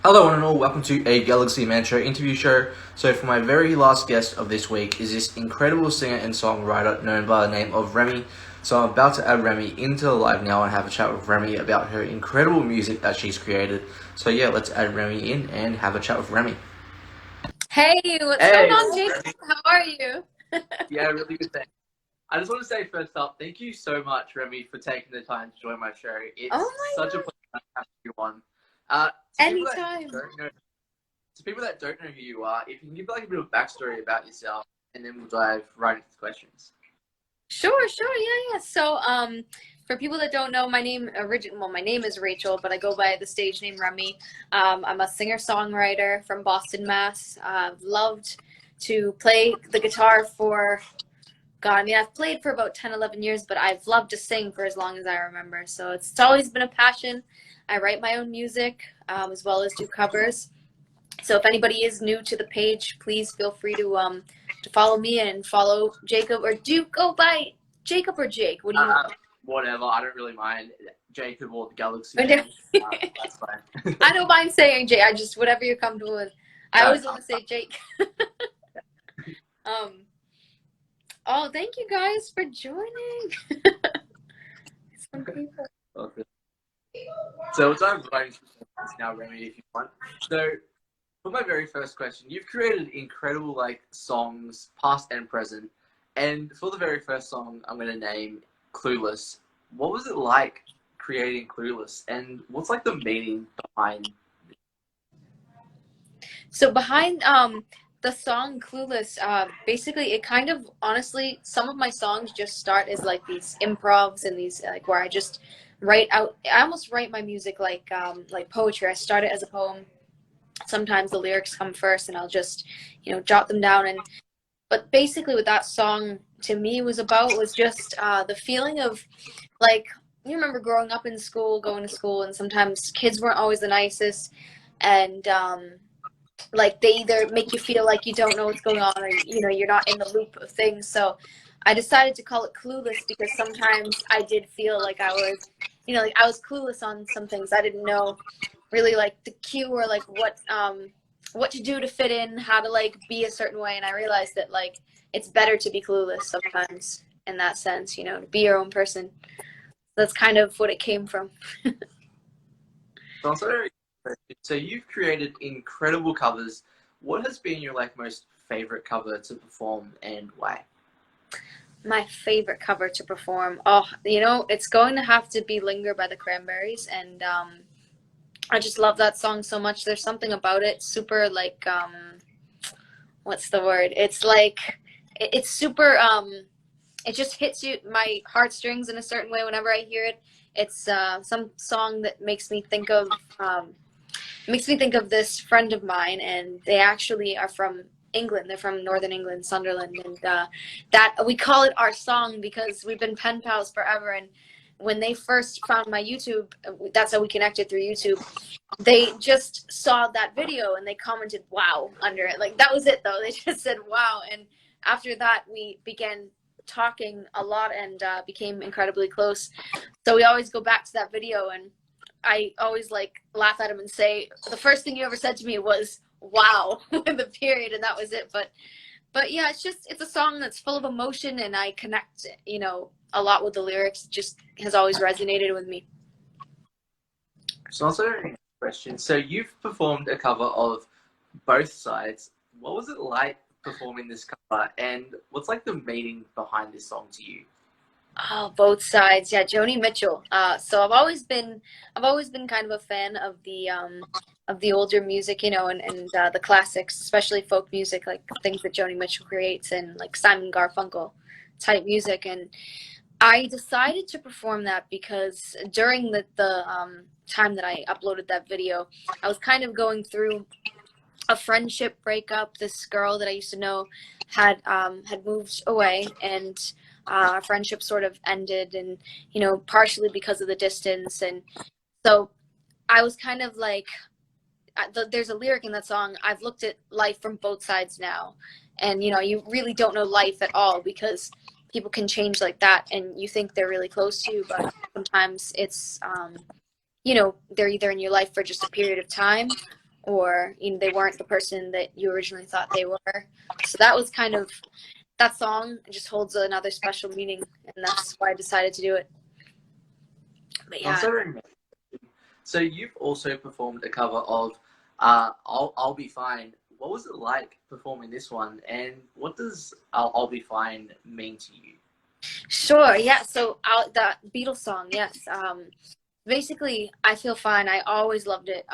Hello one and all, welcome to a Galaxy Man Show interview show. So for my very last guest of this week is this incredible singer and songwriter known by the name of Remmie. So I'm about to add Remmie into the live now and have a chat with Remmie about her incredible music that she's created. So yeah, let's add Remmie in and have a chat with Remmie. Hey, what's going Hey, on, what's up, Jacob? Remmie? How are you? Yeah, really good thing. I just want to say first up, thank you so much, Remmie, for taking the time to join my show. Oh It's my such a God, pleasure to have you on. Uh, to people that anytime. don't know To people that don't know who you are, if you can give like a bit of backstory about yourself, and then we'll dive right into the questions. Sure, yeah. So, for people that don't know, my name is Rachel, but I go by the stage name Remmie. I'm a singer-songwriter from Boston, Mass. I've loved to play the guitar for, God, I mean, I've played for about 10, 11 years, but I've loved to sing for as long as I remember. So it's always been a passion. I write my own music, as well as do covers. So if anybody is new to the page, please feel free to follow me and follow Jacob. Or do you go by Jacob or Jake? What do you? Whatever, I don't really mind. Jacob or the Galaxy I Man, that's fine. don't mind saying Jake. I just whatever you're comfortable with. I No, always want to say Jake. um. Oh, thank you guys for joining. Some people. okay. So we'll dive right into the questions now, Remy, if you want. So for my very first question, you've created incredible like songs, past and present. And for the very first song, I'm going to name Clueless. What was it like creating Clueless, and what's like the meaning behind? So behind the song Clueless, basically it kind of honestly some of my songs just start as like these improvs and these like where I just write out. I almost write my music like poetry. I start it as a poem. Sometimes the lyrics come first and I'll just jot them down. And but basically what that song to me was about was just the feeling of like, you remember growing up in school, going to school, and sometimes kids weren't always the nicest, and like they either make you feel like you don't know what's going on, or you're not in the loop of things. So I decided to call it Clueless because sometimes I did feel like I was, like I was clueless on some things. I didn't know really like the cue, or like what to do to fit in, how to like be a certain way. And I realized that like it's better to be clueless sometimes in that sense, to be your own person. That's kind of what it came from. So I'm sorry. So you've created incredible covers. What has been your like most favorite cover to perform, and why? My favorite cover to perform. Oh, it's going to have to be Linger by the Cranberries. And I just love that song so much. There's something about it, super like, what's the word? It's like, it's super, it just hits you, my heartstrings in a certain way whenever I hear it. It's some song that makes me think of this friend of mine, and they actually are from England. They're from Northern England, Sunderland, and that we call it our song because we've been pen pals forever. And when they first found my YouTube, that's how we connected through YouTube. They just saw that video and they commented "wow" under it. Like that was it, though. They just said "wow," and after that, we began talking a lot and became incredibly close. So we always go back to that video, and I always like laugh at him and say the first thing you ever said to me was "wow" with a period, and that was it. But yeah, it's a song that's full of emotion, and I connect a lot with the lyrics. It just has always resonated with me. So also a question. So you've performed a cover of Both Sides. What was it like performing this cover, and what's like the meaning behind this song to you? Oh, both sides. Yeah, Joni Mitchell. So I've always been kind of a fan of the older music, and the classics, especially folk music, like things that Joni Mitchell creates, and like Simon Garfunkel type music. And I decided to perform that because during the time that I uploaded that video, I was kind of going through a friendship breakup. This girl that I used to know had moved away, and our friendship sort of ended, and partially because of the distance. And so I was kind of like, there's a lyric in that song, I've looked at life from both sides now. And you really don't know life at all, because people can change like that, and you think they're really close to you, but sometimes it's they're either in your life for just a period of time, or they weren't the person that you originally thought they were. So that was kind of, that song just holds another special meaning, and that's why I decided to do it. But yeah. Also, so you've also performed a cover of I'll Be Fine. What was it like performing this one, and what does I'll Be Fine mean to you? Sure, yeah. So that Beatles song, yes. Basically, I Feel Fine. I always loved it.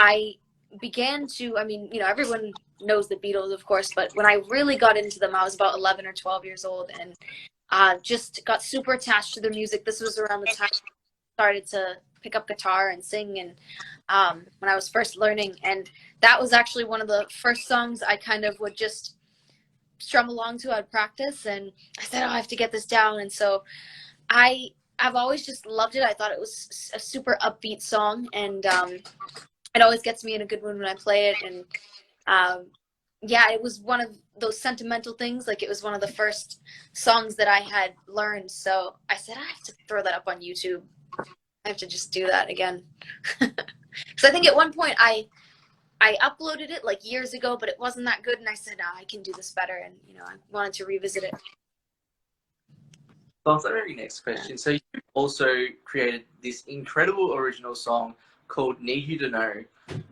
I began to, everyone knows the Beatles, of course, but when I really got into them, I was about 11 or 12 years old, and just got super attached to their music. This was around the time I started to pick up guitar and sing, and when I was first learning. And that was actually one of the first songs I kind of would just strum along to. I'd practice, and I said, oh, I have to get this down. And so I've always just loved it. I thought it was a super upbeat song, and it always gets me in a good mood when I play it. And yeah, it was one of those sentimental things. Like, it was one of the first songs that I had learned. So I said, I have to throw that up on YouTube. I have to just do that again. Because I think at one point I uploaded it like years ago, but it wasn't that good. And I said, no, I can do this better. And, I wanted to revisit it. Well, that's our very next question. So you also created this incredible original song called Need You to Know.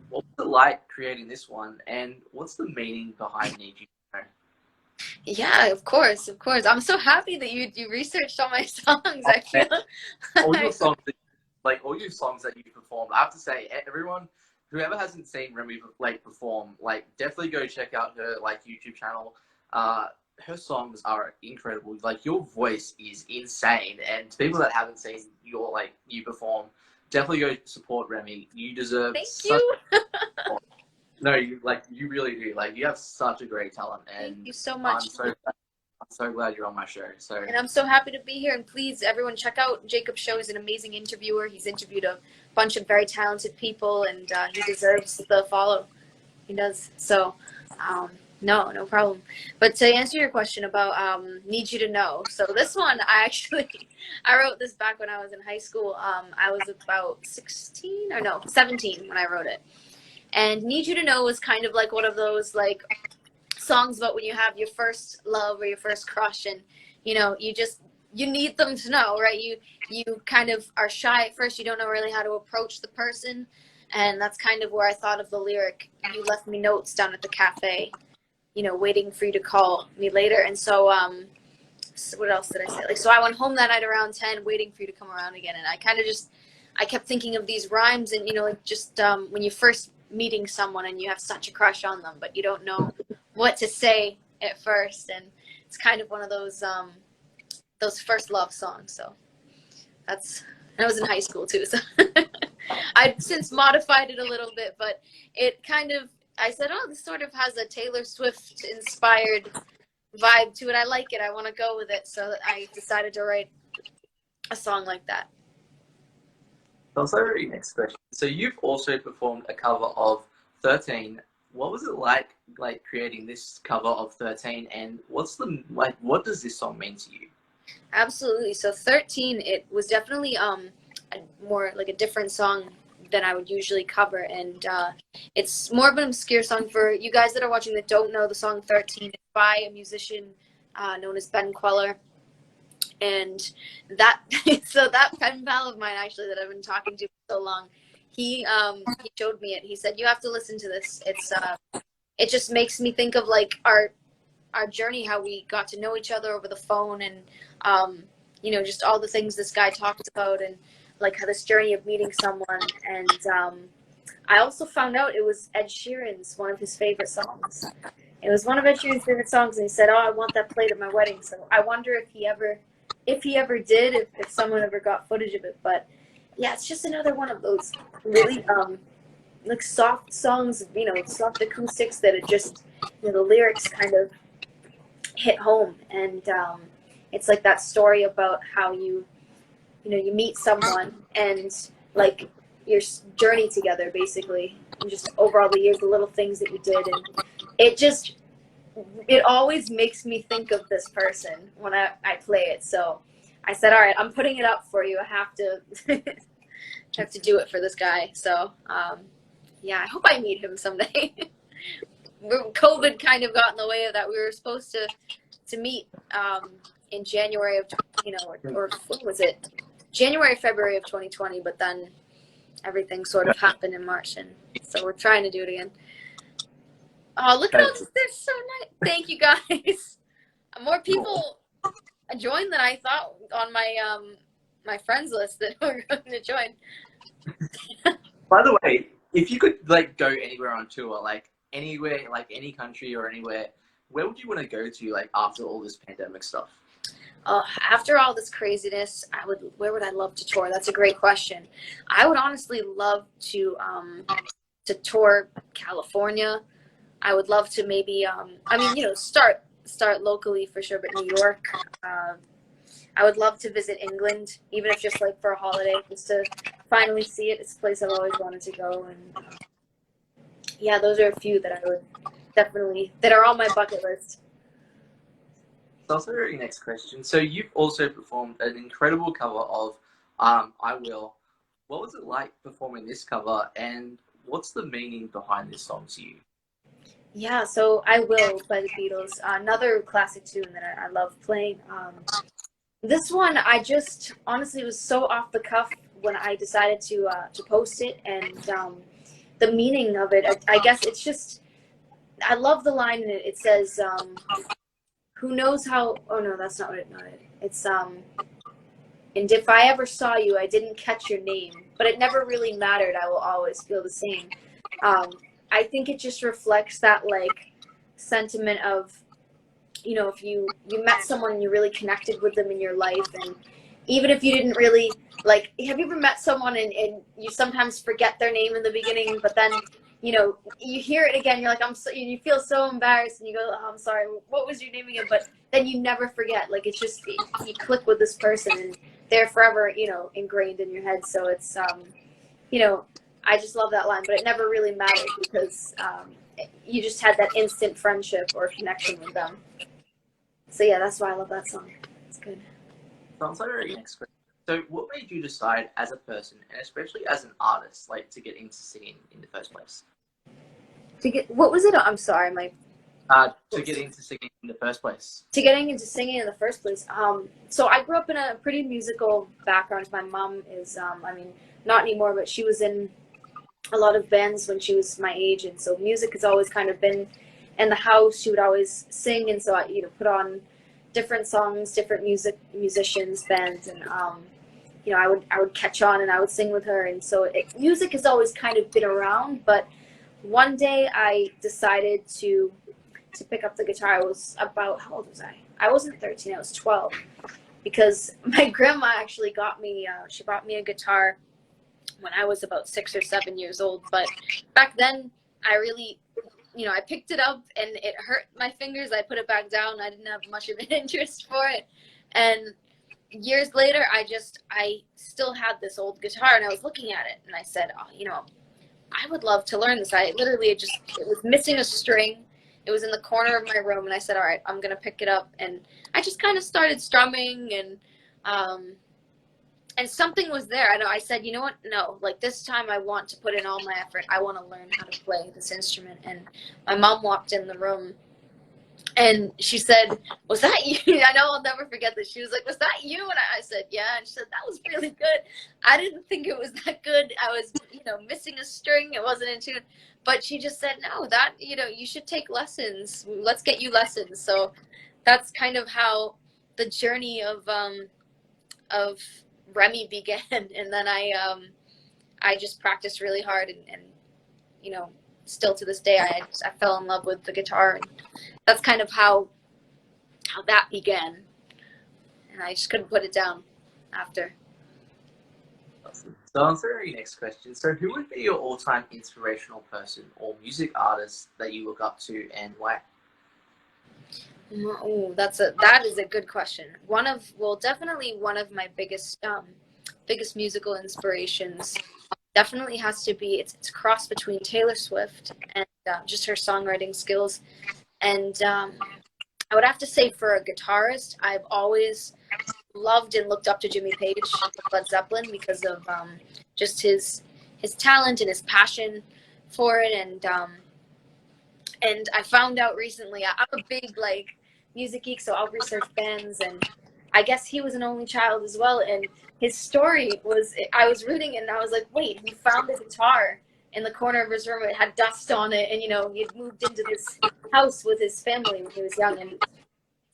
What was it like creating this one, and what's the meaning behind Need You to Know? Yeah, of course. I'm so happy that you researched all my songs. I feel all your songs, all your songs that you performed. I have to say, everyone, whoever hasn't seen Remmie perform, definitely go check out her YouTube channel. Her songs are incredible. Your voice is insane, and to people that haven't seen you perform, definitely go support Remmie. You deserve. Thank you. No, you really do. You have such a great talent, and thank you so much. I'm so glad you're on my show. And I'm so happy to be here. And please, everyone, check out Jacob's show. He's an amazing interviewer. He's interviewed a bunch of very talented people, and he deserves the follow. He does. So, no problem. But to answer your question about Need You to Know. So this one, I wrote this back when I was in high school. I was about 17 when I wrote it. And Need You to Know was kind of like one of those songs about when you have your first love or your first crush, and you need them to know, right? You kind of are shy at first. You don't know really how to approach the person, and that's kind of where I thought of the lyric. You left me notes down at the cafe, waiting for you to call me later. And so what else did I say? So I went home that night around 10, waiting for you to come around again. And I kept thinking of these rhymes, and when you first meeting someone and you have such a crush on them, but you don't know what to say at first, and it's kind of one of those first love songs. So and I was in high school too, so I've since modified it a little bit, but it kind of, I said, oh, this sort of has a Taylor Swift inspired vibe to it. I like it. I want to go with it. So I decided to write a song like that. That's our very next question. So you've also performed a cover of 13. What was it like creating this cover of 13, and what does this song mean to you? Absolutely. So 13, it was definitely more like a different song than I would usually cover, and it's more of an obscure song. For you guys that are watching that don't know the song 13, it's by a musician known as Ben Queller. And that pen pal of mine, actually, that I've been talking to for so long, he showed me it. He said, you have to listen to this. It just makes me think of our journey, how we got to know each other over the phone, and just all the things this guy talked about, and how this journey of meeting someone. And I also found out it was Ed Sheeran's one of his favorite songs. It was one of Ed Sheeran's favorite songs, and he said, oh, I want that played at my wedding. So I wonder if he ever did, if someone ever got footage of it. But yeah, it's just another one of those really soft songs, soft acoustics that it just, the lyrics kind of hit home. And it's like that story about how you meet someone, and your journey together, basically, and just over all the years, the little things that you did. And it always makes me think of this person when I play it. So I said, all right, I'm putting it up for you. I have to have to do it for this guy. So Yeah, I hope I meet him someday. COVID kind of got in the way of that. We were supposed to meet in January of, or what was it? January, February of 2020, but then everything sort of happened in March, and so we're trying to do it again. Oh, look at all this! They're so nice. Thank you guys. More people joined than I thought on my friends list that were going to join. By the way, if you could like go anywhere on tour, like anywhere, like any country or anywhere, where would you want to go to like after all this pandemic stuff? After all this craziness, where would I love to tour? That's a great question. I would honestly love to tour California. I would love to maybe start locally for sure, but New York. I would love to visit England, even if just like for a holiday, just to finally see it. It's a place I've always wanted to go, and yeah, those are a few that I would definitely that are on my bucket list. So also your next question. So you've also performed an incredible cover of "I Will." What was it like performing this cover, and what's the meaning behind this song to you? Yeah, so "I Will" by the Beatles, another classic tune that I love playing. This one, I just honestly was so off the cuff when I decided to post it, and the meaning of it, I guess it's just I love the line in it. It says, "Who knows how?" Oh no, that's not it. Not it. It's "And if I ever saw you, I didn't catch your name, but it never really mattered. I will always feel the same." I think it just reflects that like sentiment of, if you met someone and you really connected with them in your life, and even if you didn't really like, have you ever met someone and you sometimes forget their name in the beginning, but then you hear it again, you're like, you feel so embarrassed, and you go, "Oh, I'm sorry, what was your name again?" But then you never forget. Like, it's just you click with this person and they're forever ingrained in your head. So it's I just love that line, but it never really mattered because you just had that instant friendship or connection with them. So yeah, that's why I love that song. It's good. Sounds like our next question. So what made you decide as a person, and especially as an artist, like to get into singing in the first place? What was it? I'm sorry, To get into singing in the first place. To getting into singing in the first place. So I grew up in a pretty musical background. My mom is, not anymore, but she was in a lot of bands when she was my age, and so music has always kind of been in the house. She would always sing, and so I, put on different songs, different musicians, bands, and I would catch on and I would sing with her, and so music has always kind of been around. But one day I decided to pick up the guitar. I was about, how old was I? I wasn't 13, I was 12, because my grandma actually got me, she bought me a guitar when I was about 6 or 7 years old. But back then, I really, I picked it up and it hurt my fingers. I put it back down. I didn't have much of an interest for it. And years later, I still had this old guitar, and I was looking at it and I said, oh, I would love to learn this. I literally it was missing a string. It was in the corner of my room, and I said, all right, I'm going to pick it up. And I just kind of started strumming, and something was there. I said, you know what? No, like this time I want to put in all my effort. I want to learn how to play this instrument. And my mom walked in the room, and she said, was that you? I know I'll never forget this. She was like, was that you? And I said, yeah. And she said, that was really good. I didn't think it was that good. I was, missing a string. It wasn't in tune. But she just said, no, that, you should take lessons. Let's get you lessons. So that's kind of how the journey of Remmie began. And then I just practiced really hard, and still to this day, I fell in love with the guitar, and that's kind of how that began, and I just couldn't put it down after. Awesome. So on to our next question. So who would be your all-time inspirational person or music artist that you look up to, and why? Oh, that is a good question. Definitely one of my biggest musical inspirations definitely has to be, it's a cross between Taylor Swift and just her songwriting skills. And I would have to say, for a guitarist, I've always loved and looked up to Jimmy Page of Led Zeppelin because of just his talent and his passion. for it, and I found out recently, I'm a big like music geek, so I'll research bands, and I guess he was an only child as well, and his story was, I was reading it and I was like, wait, he found a guitar in the corner of his room. It had dust on it, and he had moved into this house with his family when he was young, and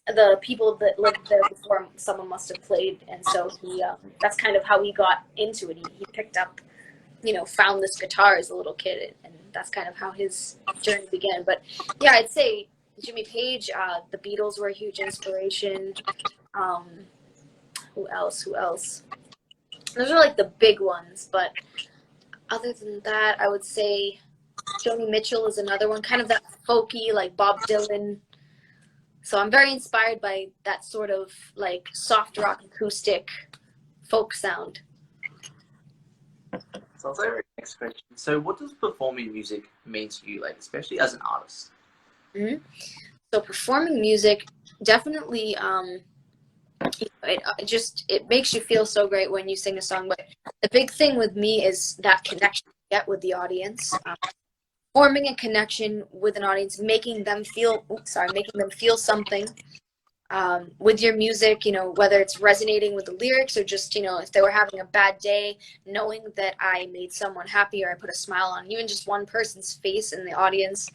the people that lived there before, someone must have played, and so he that's kind of how he got into it. He picked up, found this guitar as a little kid, and that's kind of how his journey began. But yeah, I'd say Jimmy Page, the Beatles were a huge inspiration. Who else? Those are like the big ones, but other than that, I would say Joni Mitchell is another one, kind of that folky, like Bob Dylan. So I'm very inspired by that sort of like soft rock acoustic folk sound. So I'll say our next question. So what does performing music mean to you, like especially as an artist? Mm-hmm. So performing music definitely, it makes you feel so great when you sing a song. But the big thing with me is that connection you get with the audience. Forming a connection with an audience, making them feel something with your music, whether it's resonating with the lyrics or just, if they were having a bad day, knowing that I made someone happy or I put a smile on even just one person's face in the audience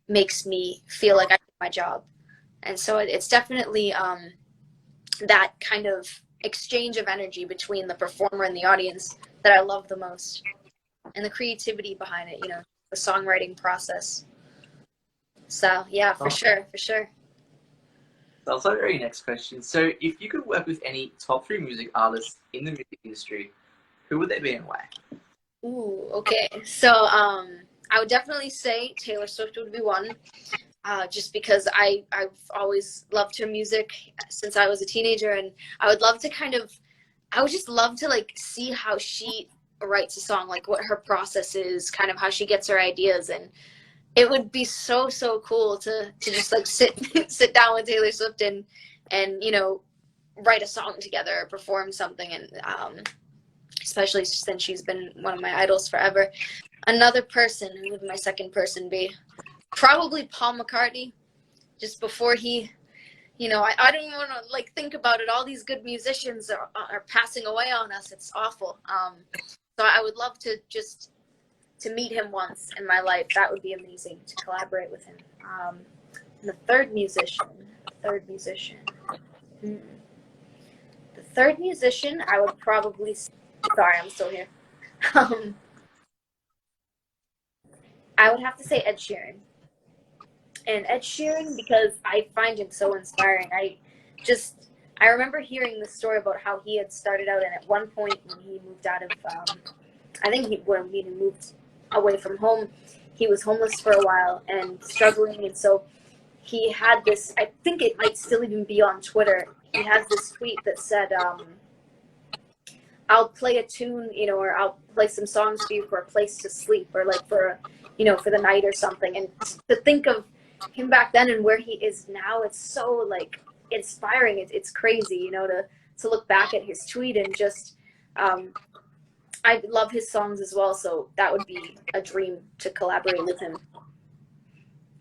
makes me feel like I did my job. And so it's definitely that kind of exchange of energy between the performer and the audience that I love the most, and the creativity behind it, the songwriting process. So yeah, for sure. So I'll start our next question. So if you could work with any top 3 music artists in the music industry, who would they be and why? Ooh, okay. So I would definitely say Taylor Swift would be one, just because I've always loved her music since I was a teenager, and I would just love to like see how she writes a song, like what her process is, kind of how she gets her ideas, and it would be so cool to just like sit down with Taylor Swift and write a song together or perform something, and especially since she's been one of my idols forever. Another person, who would my second person be? Probably Paul McCartney, just before he, I don't even want to like think about it. All these good musicians are passing away on us. It's awful. So I would love to meet him once in my life. That would be amazing to collaborate with him. And the third musician. The third musician, I would probably. Sorry, I'm still here. I would have to say Ed Sheeran. And Ed Sheeran, because I find him so inspiring. I remember hearing the story about how he had started out, and at one point when he moved out of, when he moved away from home, he was homeless for a while and struggling, and so he had this, I think it might still even be on Twitter, he has this tweet that said, I'll play a tune, or I'll play some songs for you for a place to sleep, or like for the night or something. And to think of him back then and where he is now, it's so like inspiring. It's crazy, to look back at his tweet and just, I love his songs as well. So that would be a dream to collaborate with him.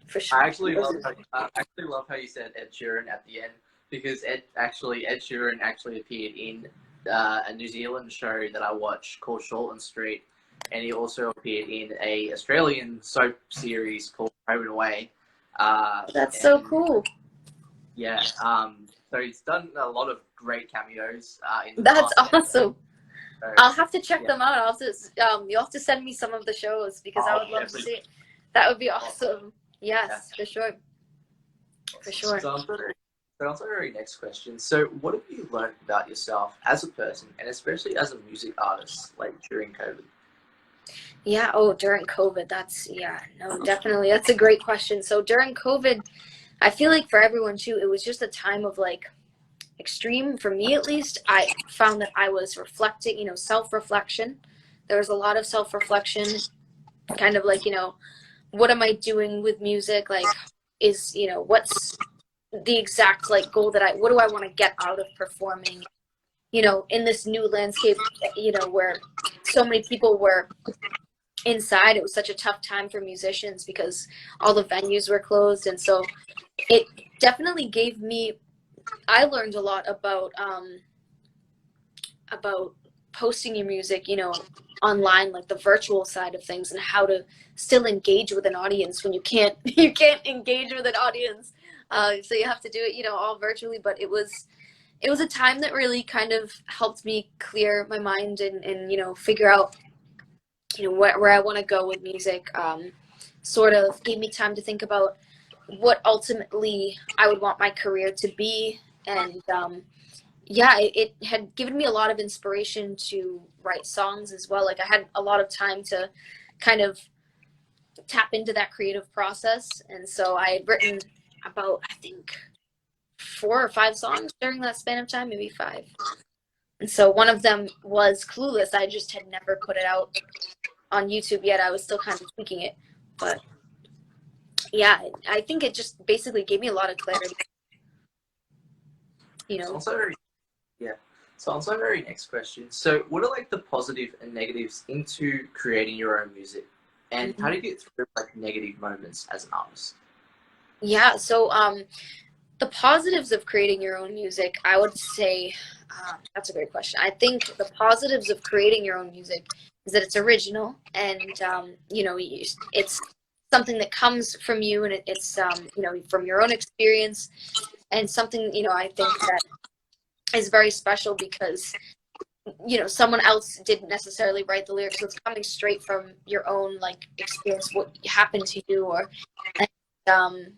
For sure. I actually love how you said Ed Sheeran at the end, because Ed Sheeran actually appeared in a New Zealand show that I watched called Shortland Street, and he also appeared in a Australian soap series called Home and Away. That's so cool. Yeah. So he's done a lot of great cameos. That's awesome. So, I'll have to check them out. You'll have to send me some of the shows, because I would love to see it. That would be awesome. Yes, for sure. For sure. So on to our next question. So what have you learned about yourself as a person, and especially as a music artist, like during COVID? Yeah, during COVID, definitely. That's a great question. So during COVID, I feel like for everyone too, it was just a time of like extreme, for me at least. I found that I was reflecting, self-reflection. There was a lot of self-reflection, kind of like, what am I doing with music? Like, what's the exact like goal what do I want to get out of performing, in this new landscape, where so many people were inside, it was such a tough time for musicians because all the venues were closed. And so it definitely gave me, I learned a lot about posting your music, you know, online, like the virtual side of things, and how to still engage with an audience when you can't you can't engage with an audience. So you have to do it, you know, all virtually. But it was a time that really kind of helped me clear my mind and you know, figure out, you know, where I want to go with music. Sort of gave me time to think about what ultimately I would want my career to be. And yeah, it had given me a lot of inspiration to write songs as well. Like I had a lot of time to kind of tap into that creative process. And so I had written about, I think, 4 or 5 songs during that span of time, maybe 5. And so one of them was Clueless. I just had never put it out on YouTube yet. I was still kind of tweaking it. But yeah, I think it just basically gave me a lot of clarity. You know? Also very, yeah. So on to my very next question. So what are like the positive and negatives into creating your own music? And how do you get through like negative moments as an artist? Yeah, so the positives of creating your own music, I would say, that's a great question. I think the positives of creating your own music is that it's original, and you know, it's something that comes from you, and it's you know, from your own experience, and something, you know, I think that is very special because, you know, someone else didn't necessarily write the lyrics, so it's coming straight from your own like experience, what happened to you, or and,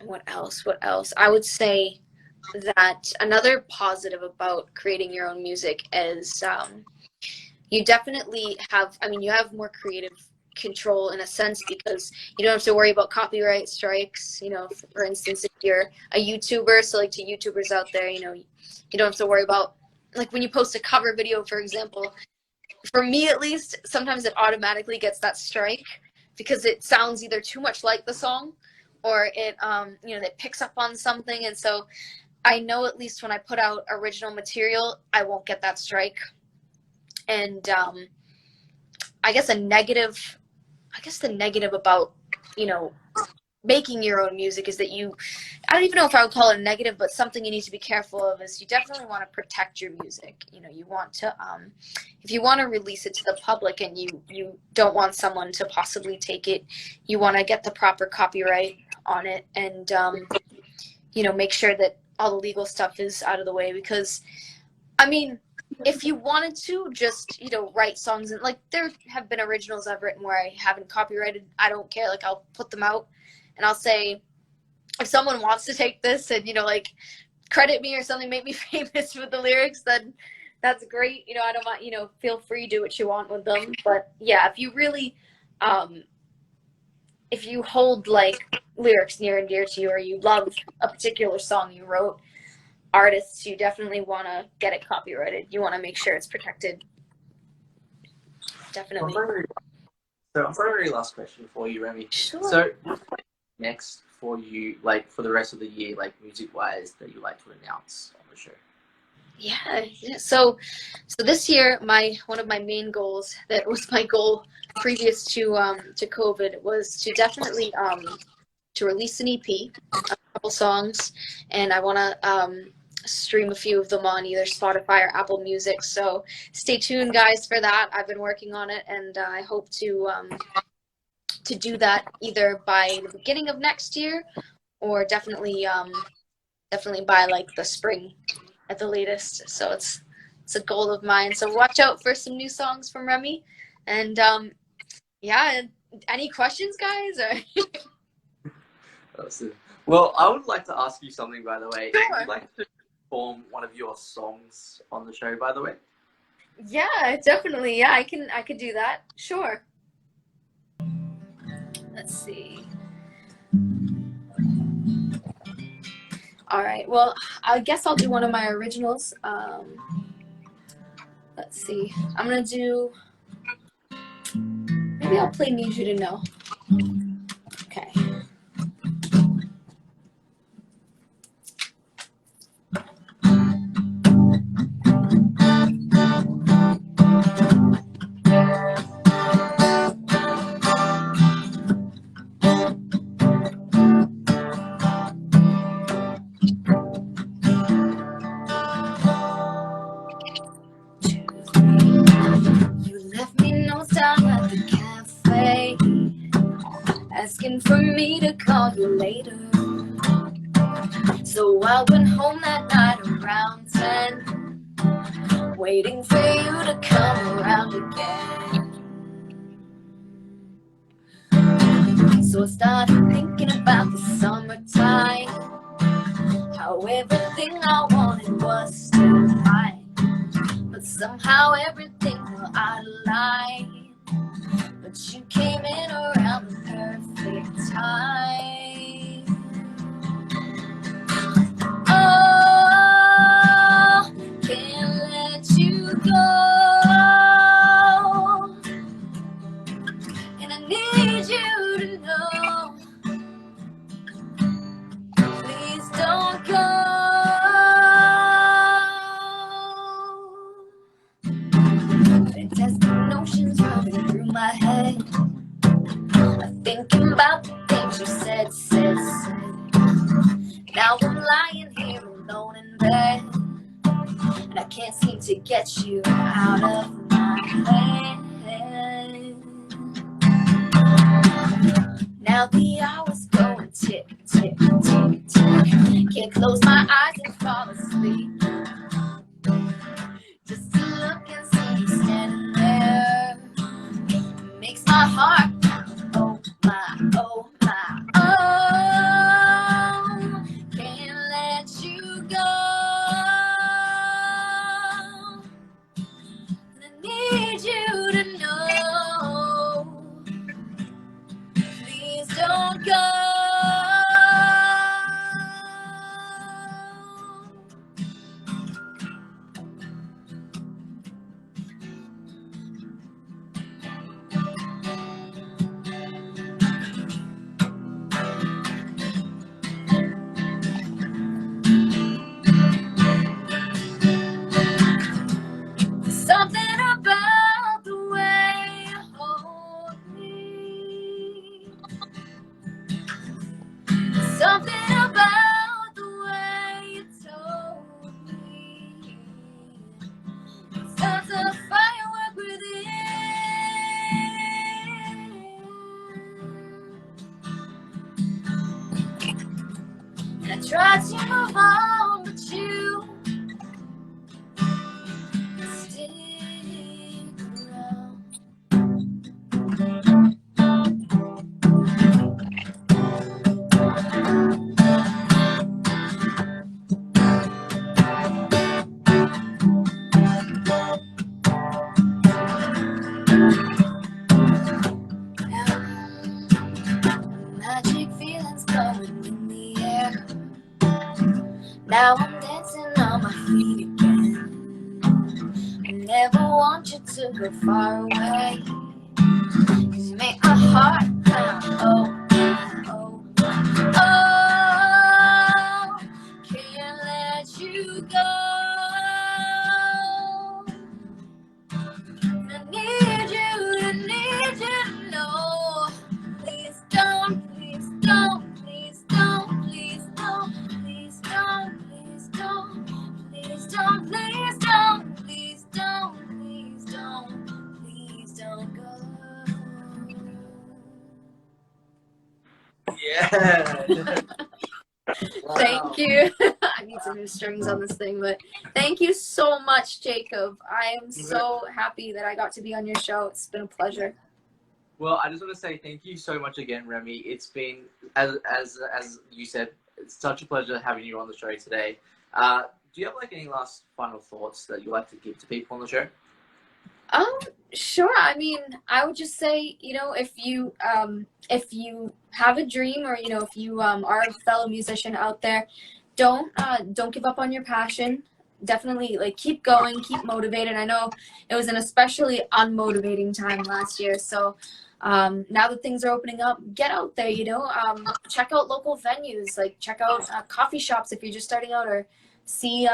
what else I would say that another positive about creating your own music is you definitely have, I mean, you have more creative control in a sense because you don't have to worry about copyright strikes. You know, for instance, if you're a YouTuber, so like to YouTubers out there, you know, you don't have to worry about, like when you post a cover video, for example, for me at least, sometimes it automatically gets that strike because it sounds either too much like the song or it you know, it picks up on something. And so I know at least when I put out original material, I won't get that strike. And I guess the negative about, you know, making your own music is that I don't even know if I would call it a negative, but something you need to be careful of is you definitely want to protect your music. You know, you want to, if you want to release it to the public and you don't want someone to possibly take it, you want to get the proper copyright on it and, you know, make sure that all the legal stuff is out of the way because, I mean, if you wanted to just, you know, write songs, and like there have been originals I've written where I haven't copyrighted, I don't care, like I'll put them out and I'll say, if someone wants to take this and, you know, like credit me or something, make me famous with the lyrics, then that's great. You know, I don't mind, you know, feel free, do what you want with them. But yeah, if you really, if you hold like lyrics near and dear to you, or you love a particular song you wrote, artists, you definitely want to get it copyrighted. You want to make sure it's protected. Definitely. So I've got a very last question for you, Remmie. Sure. So what's next for you, like for the rest of the year, like music-wise, that you like to announce on the show? Yeah. So this year, one of my main goals, that was my goal previous to COVID, was to definitely to release an EP, a couple songs, and I want to stream a few of them on either Spotify or Apple Music. So stay tuned, guys, for that. I've been working on it, and I hope to do that either by the beginning of next year, or definitely by like the spring at the latest. So it's a goal of mine. So watch out for some new songs from Remmie. And yeah, any questions, guys? Or Awesome. Well, I would like to ask you something, by the way. Sure. Would you like to perform one of your songs on the show, by the way? Yeah, definitely. Yeah, I could do that. Sure. Let's see. All right. Well, I guess I'll do one of my originals. Let's see. I'm gonna do. Maybe I'll play "Need You to Know." Okay. asking for me to call you later. So I went home that night around 10, waiting for you to come around again. So I started thinking about the summertime, how everything I wanted was still mine, but somehow everything fell out of line. But you came in around the perfect time. Oh, can't let you go, and I need you to know, please don't go. Fantastic notions running through my head, I'm thinking about the things you said. Now I'm lying here alone in bed, and I can't seem to get you out of my head. Now the hours go and tick, tick, tick, tick. Can't close my eyes and fall asleep, just to look and see you standing there. It makes my heart pound. Oh my, oh my, oh. Can't let you go. I need you to know, please don't go. Something about the way you hold me, something about the way you told me, starts a firework within. And I tried to move on, but you stick around. Magic feelings blowing in the air. Now I'm dancing on my feet again. I never want you to go far away, 'cause you make my heart pound. Oh, oh, oh, can't let you go. And I need you to know, please don't, please don't, please don't, please don't, please don't, please don't, please don't, please don't, please don't, please don't, please don't go. Yeah. Wow. Thank you. I need some new strings on this thing, but thank you so much, Jacob. I am so happy that I got to be on your show. It's been a pleasure. Well, I just want to say thank you so much again, Remmie. It's been, as you said, it's such a pleasure having you on the show today. Do you have like any last final thoughts that you'd like to give to people on the show? Sure. I mean, I would just say, you know, if you have a dream, or, you know, if you are a fellow musician out there, don't give up on your passion. Definitely, like, keep going, keep motivated. I know it was an especially unmotivating time last year, so now that things are opening up, get out there, you know, check out local venues, like check out coffee shops if you're just starting out, or see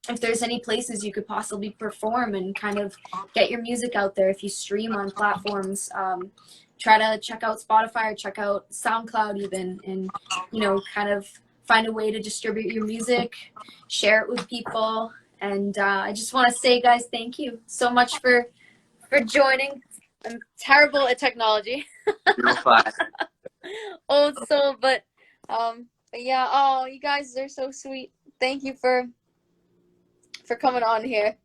if there's any places you could possibly perform and kind of get your music out there. If you stream on platforms, try to check out Spotify or check out SoundCloud even, and, you know, kind of find a way to distribute your music, share it with people. And I just want to say, guys, thank you so much for joining. I'm terrible at technology. You're fine. Old soul, but yeah. Oh, you guys are so sweet. Thank you for coming on here.